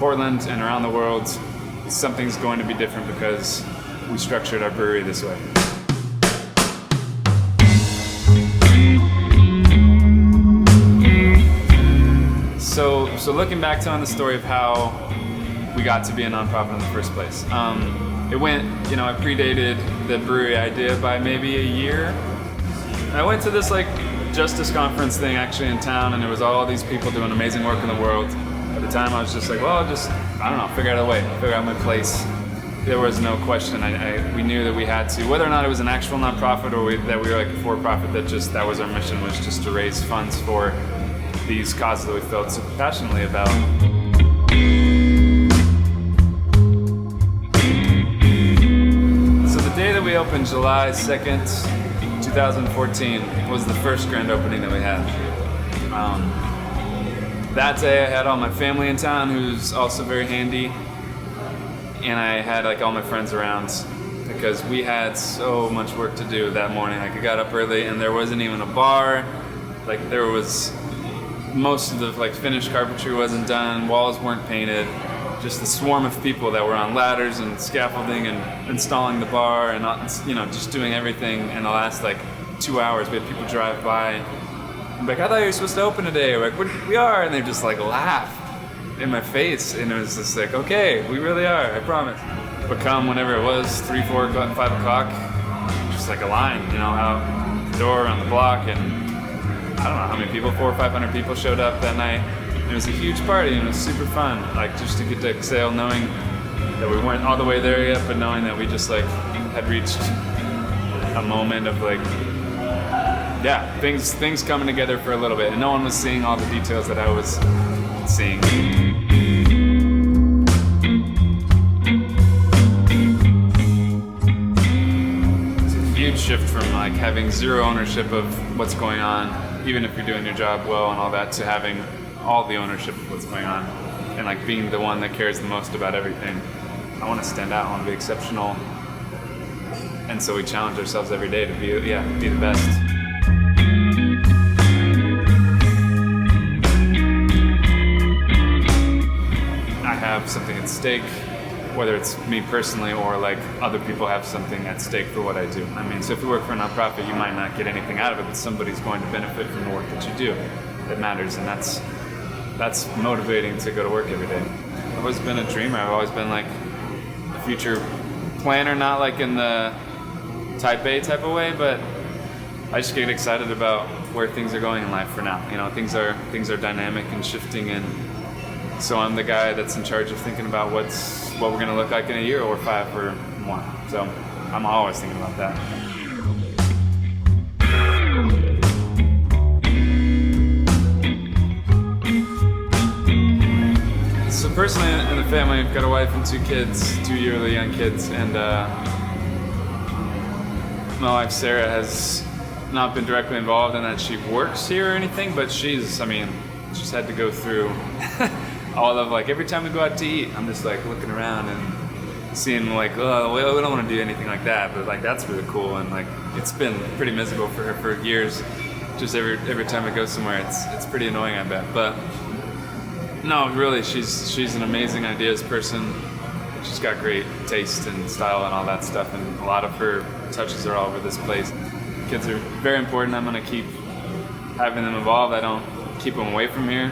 Portland and around the world, something's going to be different because we structured our brewery this way. So looking back on the story of how we got to be a nonprofit in the first place, it went, it predated the brewery idea by maybe a year. I went to this justice conference thing actually in town, and there was all these people doing amazing work in the world. At the time I was just like, well, I don't know, figure out a way, figure out my place. There was no question. We knew that we had to, whether or not it was an actual nonprofit or that we were like a for-profit, that was our mission, was just to raise funds for these causes that we felt so passionately about. So the day that we opened, July 2nd, 2014, was the first grand opening that we had. That day I had all my family in town, who's also very handy, and I had all my friends around because we had so much work to do that morning. I got up early and there wasn't even a bar. There was most of the finished carpentry wasn't done, walls weren't painted, just a swarm of people that were on ladders and scaffolding and installing the bar and just doing everything in the last 2 hours. We had people drive by. I'm like, I thought you were supposed to open today. We're like, we are, and they just laugh in my face, and it was just okay, we really are, I promise. But come whenever it was, 3, 4 o'clock, 5 o'clock, just a line, out the door, around the block, and I don't know how many people, 400 or 500 people showed up that night. It was a huge party, and it was super fun, just to get to exhale, knowing that we weren't all the way there yet, but knowing that we just had reached a moment of things coming together for a little bit, and no one was seeing all the details that I was seeing. It's a huge shift from having zero ownership of what's going on, even if you're doing your job well and all that, to having all the ownership of what's going on and being the one that cares the most about everything. I want to stand out, I want to be exceptional, and so we challenge ourselves every day to be the best. I have something at stake, whether it's me personally or other people have something at stake for what I do. So if you work for a nonprofit, you might not get anything out of it, but somebody's going to benefit from the work that you do. It matters, and that's motivating to go to work every day. I've always been a dreamer. I've always been a future planner, not in the type A type of way, but I just get excited about where things are going in life for now. Things are dynamic and shifting, and so I'm the guy that's in charge of thinking about what we're going to look like in a year or 5 or more. So I'm always thinking about that. So personally, in the family, I've got a wife and 2 kids, 2 really young kids, and my wife Sarah has not been directly involved in that she works here or anything, but she's had to go through all of every time we go out to eat, I'm just looking around and seeing oh, we don't want to do anything like that, but that's really cool, and it's been pretty miserable for her for years. Just every time I go somewhere, it's pretty annoying, I bet. But no, really, she's an amazing ideas person. She's got great taste and style and all that stuff, and a lot of her touches are all over this place. Kids are very important. I'm gonna keep having them involved. I don't keep them away from here.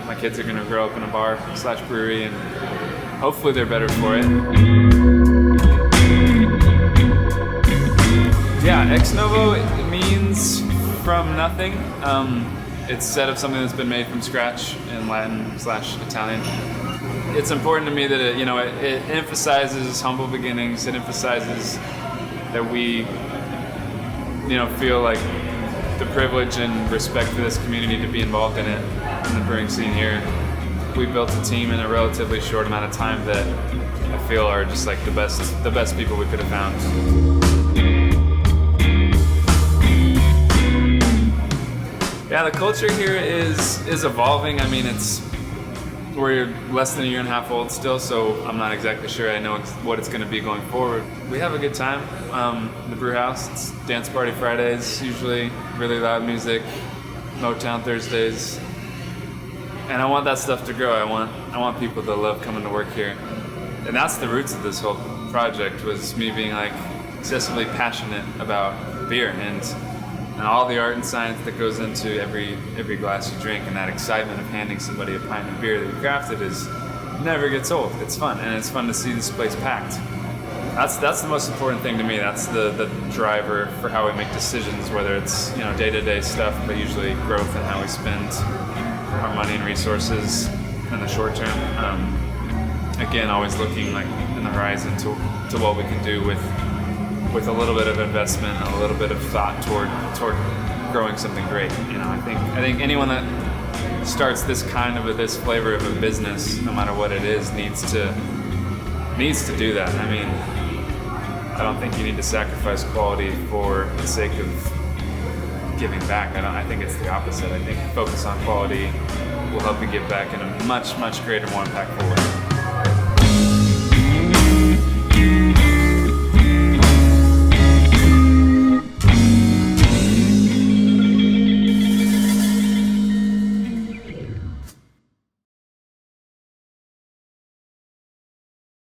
My kids are gonna grow up in a bar/brewery, and hopefully they're better for it. Yeah, ex novo, it means from nothing. It's said of something that's been made from scratch in Latin/Italian. It's important to me that it emphasizes humble beginnings. It emphasizes that we feel the privilege and respect for this community to be involved in it, in the brewing scene here. We built a team in a relatively short amount of time that I feel are just the best people we could have found. Yeah, the culture here is evolving. We're less than a year and a half old still, so I'm not exactly sure I know what it's going to be going forward. We have a good time. The brew house, it's dance party Fridays, usually really loud music, Motown Thursdays. And I want that stuff to grow. I want people to love coming to work here. And that's the roots of this whole project, was me being like excessively passionate about beer and all the art and science that goes into every glass you drink, and that excitement of handing somebody a pint of beer that you crafted never gets old. It's fun, and it's fun to see this place packed. That's the most important thing to me. That's the driver for how we make decisions, whether it's day-to-day stuff, but usually growth and how we spend our money and resources in the short term. Again, always looking like in the horizon to what we can do with a little bit of investment and a little bit of thought toward growing something great. I think anyone that starts this flavor of a business, no matter what it is, needs to do that. I mean, I don't think you need to sacrifice quality for the sake of giving back. I think it's the opposite. I think focus on quality will help you give back in a much, much greater, more impactful way.